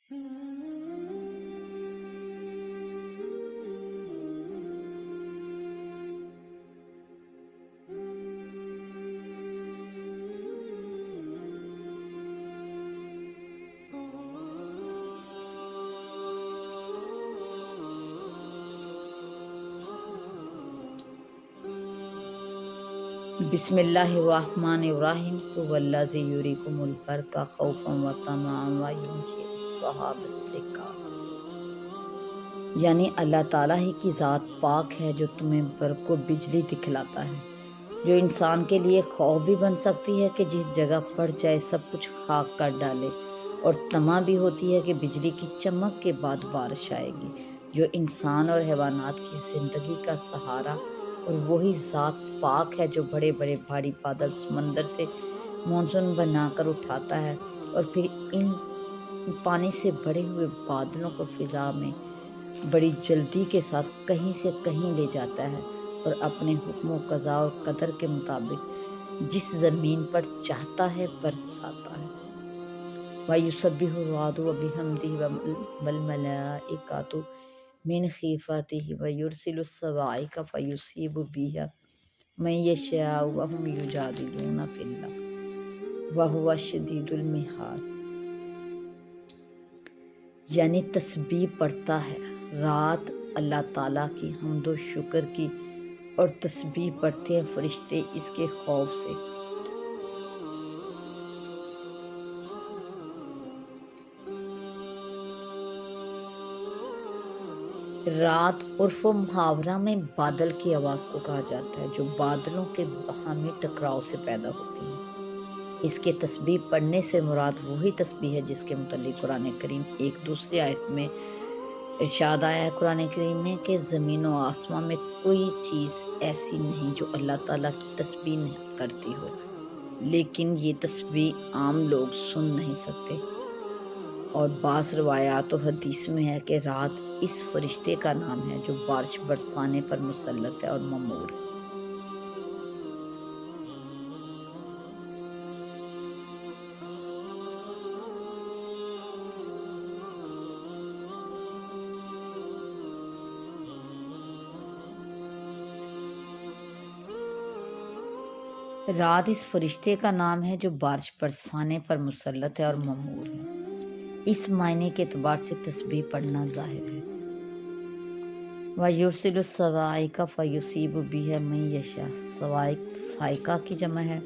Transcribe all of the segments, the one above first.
بسم اللہ الرحمن الرحیم والذی یریکم البرق خوفا وطمعا وینشئ السحاب الثقال، یعنی اللہ تعالیٰ ہی کی ذات پاک ہے جو تمہیں برق و بجلی دکھلاتا ہے، جو انسان کے لیے خوف بھی بن سکتی ہے کہ جس جگہ پڑ جائے سب کچھ خاک کر ڈالے، اور طمع بھی ہوتی ہے کہ بجلی کی چمک کے بعد بارش آئے گی، جو انسان اور حیوانات کی زندگی کا سہارا، اور وہی ذات پاک ہے جو بڑے بڑے بھاری بادل سمندر سے مانسون بنا کر اٹھاتا ہے اور پھر ان پانی سے بڑے ہوئے بادلوں کو فضا میں بڑی جلدی کے ساتھ کہیں سے کہیں لے جاتا ہے اور اپنے حکم و قضاء اور قدر کے مطابق جس زمین پر چاہتا ہے برساتا ہے۔ وَيُسَبِّحُ الرَّعْدُ وَبِحَمْدِهِ وَالْمَلَائِكَةُ مِنْ خِیفَتِهِ وَيُرْسِلُ الصَّوَاعِقَ فَیُصِیبُ بِهَا مَن یَشَاءُ وَهُمْ یُجَادِلُونَ فِی اللَّهِ وَهُوَ شَدِیدُ الْمِحَالِ، یعنی تسبیح پڑھتا ہے رات اللہ تعالیٰ کی حمد و شکر کی، اور تسبیح پڑھتے ہیں فرشتے اس کے خوف سے۔ رات عرف و محاورہ میں بادل کی آواز کو کہا جاتا ہے جو بادلوں کے باہمی ٹکراؤ سے پیدا ہوتی ہے۔ اس کے تسبیح پڑھنے سے مراد وہی تسبیح ہے جس کے متعلق قرآن کریم ایک دوسری آیت میں ارشاد آیا ہے قرآن کریم میں کہ زمین و آسمان میں کوئی چیز ایسی نہیں جو اللہ تعالیٰ کی تسبیح نہیں کرتی ہو، لیکن یہ تسبیح عام لوگ سن نہیں سکتے۔ اور بعض روایات و حدیث میں ہے کہ رات اس فرشتے کا نام ہے جو بارش برسانے پر مسلط ہے اور مامور ہے۔ رات اس فرشتے کا نام ہے جو بارش برسانے پر مسلط ہے اور مامور ہے۔ اس معنی کے اعتبار سے تسبیح پڑھنا ظاہر ہے۔ وَيُرْسِلُ الصَّوَاعِقَ فَیُصِیبُ بِهَا مَن یَشَاءُ، صواعق صاعقہ کی جمع ہے۔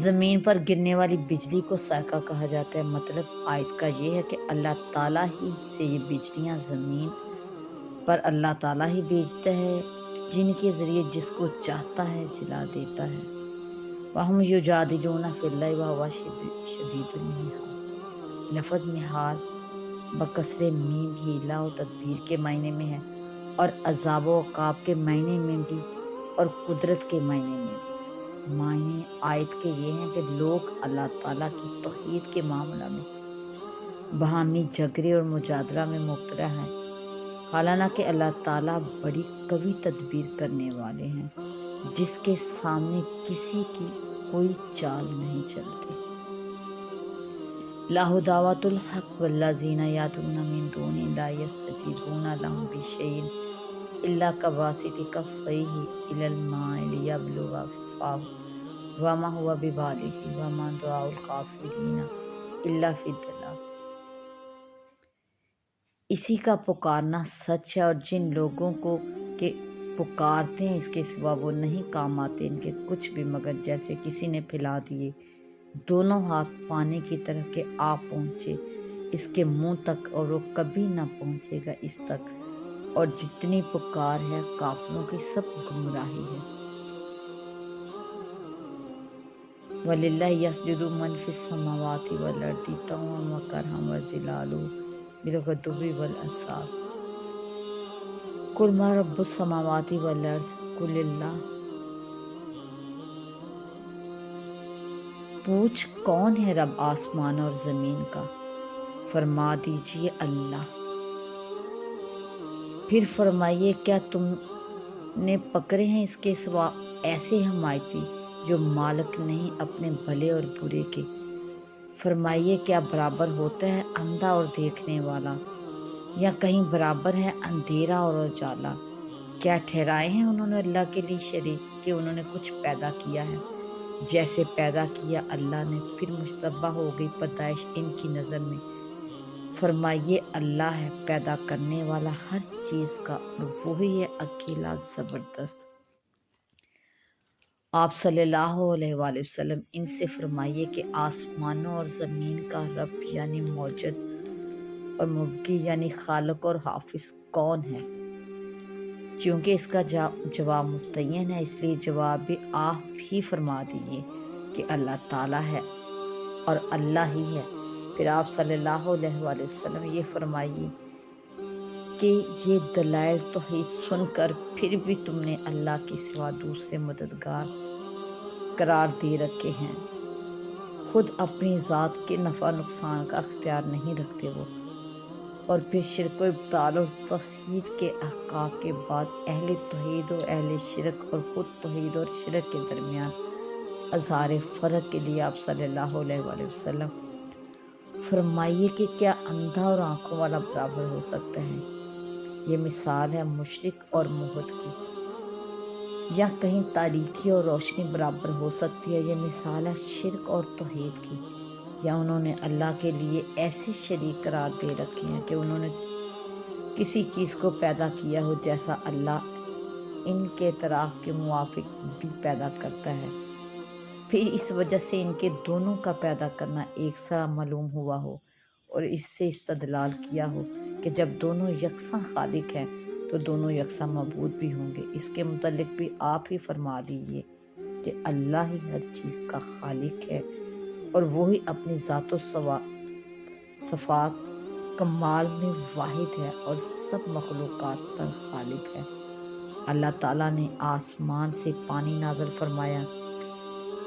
زمین پر گرنے والی بجلی کو صاعقہ کہا جاتا ہے۔ مطلب آیت کا یہ ہے کہ اللہ تعالیٰ ہی سے یہ بجلیاں زمین پر اللہ تعالیٰ ہی بھیجتا ہے، جن کے ذریعے جس کو چاہتا ہے جلا دیتا ہے۔ وَهُمْ یُجَادِلُونَ فِی اللَّهِ وَهُوَ شَدِیدُ الْمِحَالِ، لفظ محال بکسر میم ہیلا و تدبیر کے معنی میں ہے، اور عذاب و عقاب کے معنی میں بھی، اور قدرت کے معنی میں بھی۔ معنی آیت کے یہ ہیں کہ لوگ اللہ تعالیٰ کی توحید کے معاملہ میں باہمی جھگڑے اور مجادلہ میں مبتلا ہیں، حالانکہ اللہ تعالیٰ بڑی قوی تدبیر کرنے والے ہیں جس کے سامنے کسی کی کوئی چال نہیں چلتی۔ لَهُ دَعْوَةُ الْحَقِّ وَالَّذِينَ يَدْعُونَ مِن دُونِهِ لَا يَسْتَجِيبُونَ لَهُم بِشَيْءٍ إِلَّا كَبَاسِطِ كَفَّيْهِ إِلَى الْمَاءِ لِيَبْلُغَ فَاهُ وَمَا هُوَ بِبَالِغِهِ وَمَا دُعَاءُ الْكَافِرِينَ إِلَّا فِي ضَلَالٍ۔ اسی کا پکارنا سچ ہے، اور جن لوگوں کو کہ پکارتے ہیں اس کے سوا وہ نہیں کام آتے ان کے کچھ بھی، مگر جیسے کسی نے پھیلا دیے دونوں ہاتھ پانی کی طرح کہ آ پہنچے اس کے منہ تک، اور وہ کبھی نہ پہنچے گا اس تک، اور جتنی پکار ہے کافروں کی سب گمراہی ہے۔ وَلِلَّهِ يَسْجُدُ مَن فِی السَّمَاوَاتِ وَالْأَرْضِ طَوْعًا وَكَرْهًا وَظِلَالُهُم بِالْغُدُوِّ وَالْآصَالِ۔ قُلْ مَن رَبُّ السَّمَاوَاتِ وَالْأَرْضِ قُلِ اللَّهُ، پوچھ کون ہے رب آسمان اور زمین کا، فرما دیجئے اللہ۔ پھر فرمائیے کیا تم نے پکڑے ہیں اس کے سوا ایسے حمایتی جو مالک نہیں اپنے بھلے اور برے کے، فرمائیے کیا برابر ہوتا ہے اندھا اور دیکھنے والا، یا کہیں برابر ہے اندھیرا اور اجالا؟ کیا ٹھہرائے ہیں انہوں نے اللہ کے لیے شریک کہ انہوں نے کچھ پیدا کیا ہے؟ جیسے پیدا کیا اللہ نے پھر مشتبہ ہو گئی پیدائش ان کی نظر میں۔ فرمائیے اللہ ہے پیدا کرنے والا ہر چیز کا، اور وہی ہے اکیلا زبردست۔ آپ صلی اللہ علیہ وآلہ وسلم ان سے فرمائیے کہ آسمانوں اور زمین کا رب یعنی موجد اور مبدی یعنی خالق اور حافظ کون ہے؟ چونکہ اس کا جواب متعین ہے، اس لیے جواب بھی آپ ہی فرما دیجیے کہ اللہ تعالیٰ ہے اور اللہ ہی ہے۔ پھر آپ صلی اللہ علیہ وآلہ وسلم یہ فرمائیے کہ یہ دلائل توحید سن کر پھر بھی تم نے اللہ کے سوا دوسرے مددگار قرار دے رکھے ہیں، خود اپنی ذات کے نفع نقصان کا اختیار نہیں رکھتے وہ۔ اور پھر شرک و ابطال اور توحید کے احقاق کے بعد اہل توحید و اہل شرک اور خود توحید اور شرک کے درمیان اظہار فرق کے لیے آپ صلی اللہ علیہ وآلہ وسلم فرمائیے کہ کیا اندھا اور آنکھوں والا برابر ہو سکتا ہے؟ یہ مثال ہے مشرک اور موحد کی۔ یا کہیں تاریکی اور روشنی برابر ہو سکتی ہے؟ یہ مثال ہے شرک اور توحید کی۔ یا انہوں نے اللہ کے لیے ایسے شریک قرار دے رکھے ہیں کہ انہوں نے کسی چیز کو پیدا کیا ہو جیسا اللہ ان کے اعتراف کے موافق بھی پیدا کرتا ہے، پھر اس وجہ سے ان کے دونوں کا پیدا کرنا ایک سا معلوم ہوا ہو، اور اس سے استدلال کیا ہو کہ جب دونوں یکساں خالق ہیں تو دونوں یکساں معبود بھی ہوں گے۔ اس کے متعلق بھی آپ ہی فرما دیجیے کہ اللہ ہی ہر چیز کا خالق ہے، اور وہی اپنی ذات و صفات کمال میں واحد ہے اور سب مخلوقات پر غالب ہے۔ اللہ تعالیٰ نے آسمان سے پانی نازل فرمایا،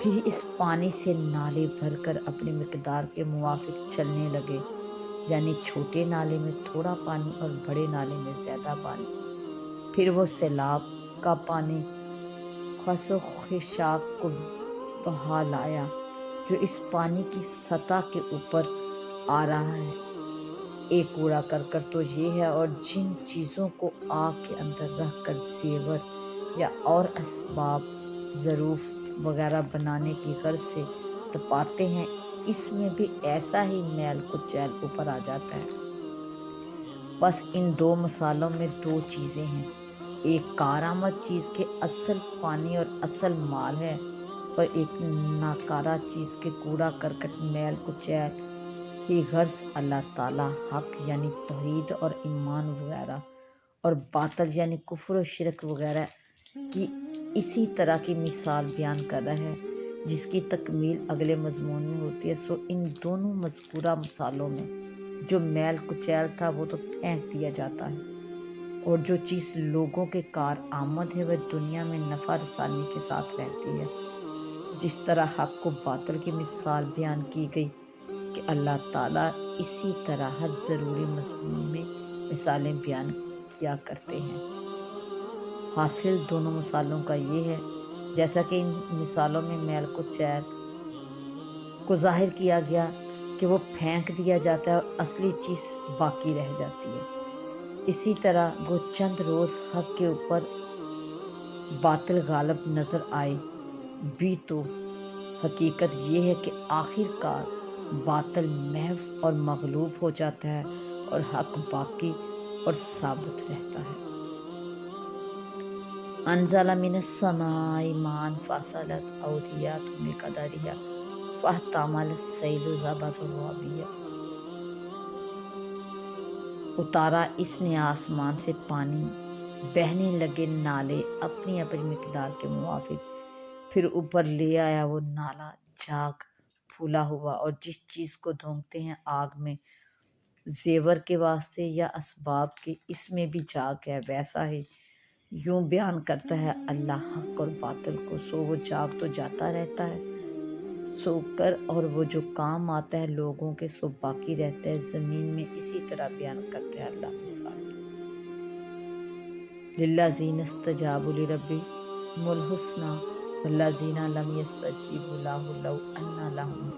پھر اس پانی سے نالے بھر کر اپنی مقدار کے موافق چلنے لگے، یعنی چھوٹے نالے میں تھوڑا پانی اور بڑے نالے میں زیادہ پانی۔ پھر وہ سیلاب کا پانی خس و خشاک کو بہا لایا جو اس پانی کی سطح کے اوپر آ رہا ہے۔ ایک کوڑا کرکٹ تو یہ ہے، اور جن چیزوں کو آگ کے اندر رکھ کر زیور یا اور اسباب ظروف وغیرہ بنانے کی غرض سے تپاتے ہیں، اس میں بھی ایسا ہی میل کچیل اوپر آ جاتا ہے۔ بس ان دو مثالوں میں دو چیزیں ہیں، ایک کارآمد چیز کے اصل پانی اور اصل مال ہے، اور ایک ناکارہ چیز کے کوڑا کرکٹ میل کچیل ہی۔ غرض اللہ تعالیٰ حق یعنی توحید اور ایمان وغیرہ، اور باطل یعنی کفر و شرک وغیرہ کی اسی طرح کی مثال بیان کر رہا ہے، جس کی تکمیل اگلے مضمون میں ہوتی ہے۔ سو ان دونوں مذکورہ مثالوں میں جو میل کچیل تھا وہ تو پھینک دیا جاتا ہے، اور جو چیز لوگوں کے کار آمد ہے وہ دنیا میں نفع رسانی کے ساتھ رہتی ہے۔ جس طرح حق و باطل کی مثال بیان کی گئی کہ اللہ تعالیٰ اسی طرح ہر ضروری مضمون میں مثالیں بیان کیا کرتے ہیں۔ حاصل دونوں مثالوں کا یہ ہے، جیسا کہ ان مثالوں میں میل کچیل کو ظاہر کیا گیا کہ وہ پھینک دیا جاتا ہے اور اصلی چیز باقی رہ جاتی ہے، اسی طرح وہ چند روز حق کے اوپر باطل غالب نظر آئے بھی تو حقیقت یہ ہے کہ آخر کار باطل محو اور مغلوب ہو جاتا ہے اور حق باقی اور ثابت رہتا ہے۔ انزل من السماء ماء فصلت اودية بقدرها فاحتمل السيل زبدا رابيا۔ اتارا اس نے آسمان سے پانی، بہنے لگے نالے اپنی اپنی مقدار کے موافق، پھر اوپر لے آیا وہ نالا جاگ پھولا ہوا، اور جس چیز کو دھونکتے ہیں آگ میں زیور کے واسطے یا اسباب کے، اس میں بھی جاگ ہے، ویسا ہی یوں بیان کرتا ہے اللہ حق اور باطل کو۔ سو وہ جاگ تو جاتا رہتا ہے سو کر، اور وہ جو کام آتا ہے لوگوں کے سو باقی رہتا ہے زمین میں، اسی طرح بیان کرتا ہے اللہ مثال۔ للذین استجابوا لربهم الحسنی والذین لم یستجیبوا لہ لو ان لہم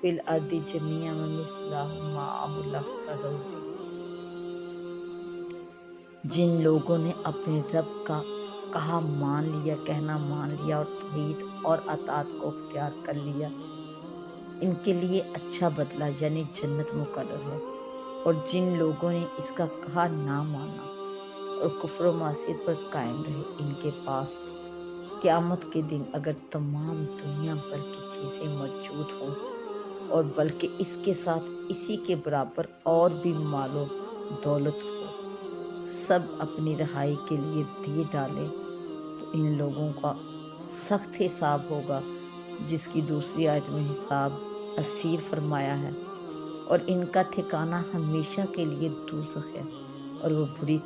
فی الارض جمیعا ومثلہ معہ لافتدوا بہ۔ جن لوگوں نے اپنے رب کا کہنا مان لیا اور توحید اور اطاعت کو اختیار کر لیا، ان کے لیے اچھا بدلہ یعنی جنت مقرر ہے۔ اور جن لوگوں نے اس کا کہا نہ مانا اور کفر و معصیت پر قائم رہے، ان کے پاس قیامت کے دن اگر تمام دنیا بھر کی چیزیں موجود ہوں اور بلکہ اس کے ساتھ اسی کے برابر اور بھی مال و دولت ہو، سب اپنی رہائی کے لیے دے ڈالیں، تو ان لوگوں کا سخت حساب ہوگا، جس کی دوسری آیت میں حساب اسیر فرمایا ہے، اور ان کا ٹھکانہ ہمیشہ کے لیے دوزخ ہے، اور وہ بری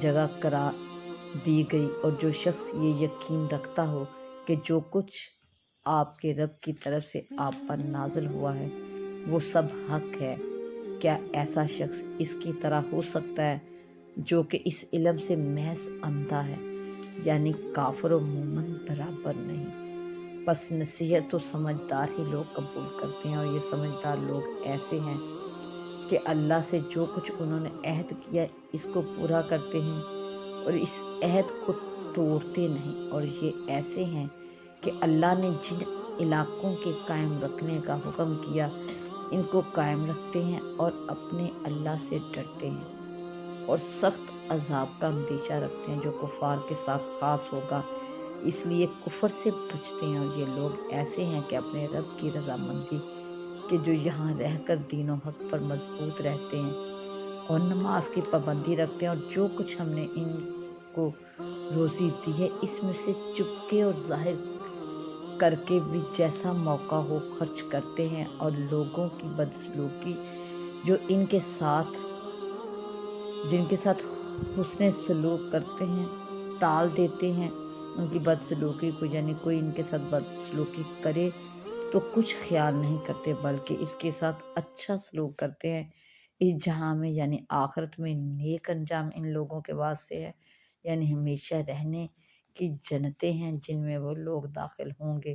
جگہ قرار دی گئی۔ اور جو شخص یہ یقین رکھتا ہو کہ جو کچھ آپ کے رب کی طرف سے آپ پر نازل ہوا ہے وہ سب حق ہے، کیا ایسا شخص اس کی طرح ہو سکتا ہے جو کہ اس علم سے محض اندھا ہے؟ یعنی کافر و مومن برابر نہیں۔ پس نصیحت تو سمجھدار ہی لوگ قبول کرتے ہیں، اور یہ سمجھدار لوگ ایسے ہیں کہ اللہ سے جو کچھ انہوں نے عہد کیا اس کو پورا کرتے ہیں اور اس عہد کو توڑتے نہیں، اور یہ ایسے ہیں کہ اللہ نے جن علاقوں کے قائم رکھنے کا حکم کیا ان کو قائم رکھتے ہیں اور اپنے اللہ سے ڈرتے ہیں، اور سخت عذاب کا اندیشہ رکھتے ہیں جو کفار کے ساتھ خاص ہوگا، اس لیے کفر سے بچتے ہیں۔ اور یہ لوگ ایسے ہیں کہ اپنے رب کی رضامندی کہ جو یہاں رہ کر دین و حق پر مضبوط رہتے ہیں اور نماز کی پابندی رکھتے ہیں، اور جو کچھ ہم نے ان کو روزی دی ہے اس میں سے چپکے اور ظاہر کر کے بھی جیسا موقع ہو خرچ کرتے ہیں، اور لوگوں کی بدسلوکی جو جن کے ساتھ حسن سلوک کرتے ہیں ٹال دیتے ہیں ان کی بدسلوکی کو، یعنی کوئی ان کے ساتھ بدسلوکی کرے تو کچھ خیال نہیں کرتے بلکہ اس کے ساتھ اچھا سلوک کرتے ہیں۔ اس جہاں میں یعنی آخرت میں نیک انجام ان لوگوں کے واسطے ہے، یعنی ہمیشہ رہنے کی جنتیں ہیں جن میں وہ لوگ داخل ہوں گے،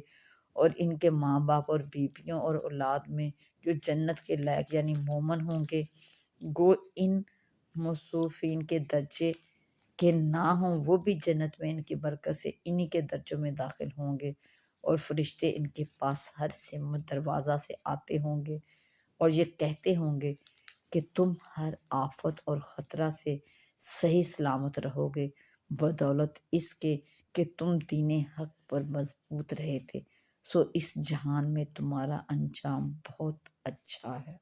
اور ان کے ماں باپ اور بیویوں اور اولاد میں جو جنت کے لائق یعنی مومن ہوں گے، گو ان موصوفین کے درجے کے نہ ہوں وہ بھی جنت میں ان کی برکت سے انہی کے درجوں میں داخل ہوں گے، اور فرشتے ان کے پاس ہر سمت دروازہ سے آتے ہوں گے اور یہ کہتے ہوں گے کہ تم ہر آفت اور خطرہ سے صحیح سلامت رہو گے بدولت اس کے کہ تم دین حق پر مضبوط رہے تھے، سو اس جہان میں تمہارا انجام بہت اچھا ہے۔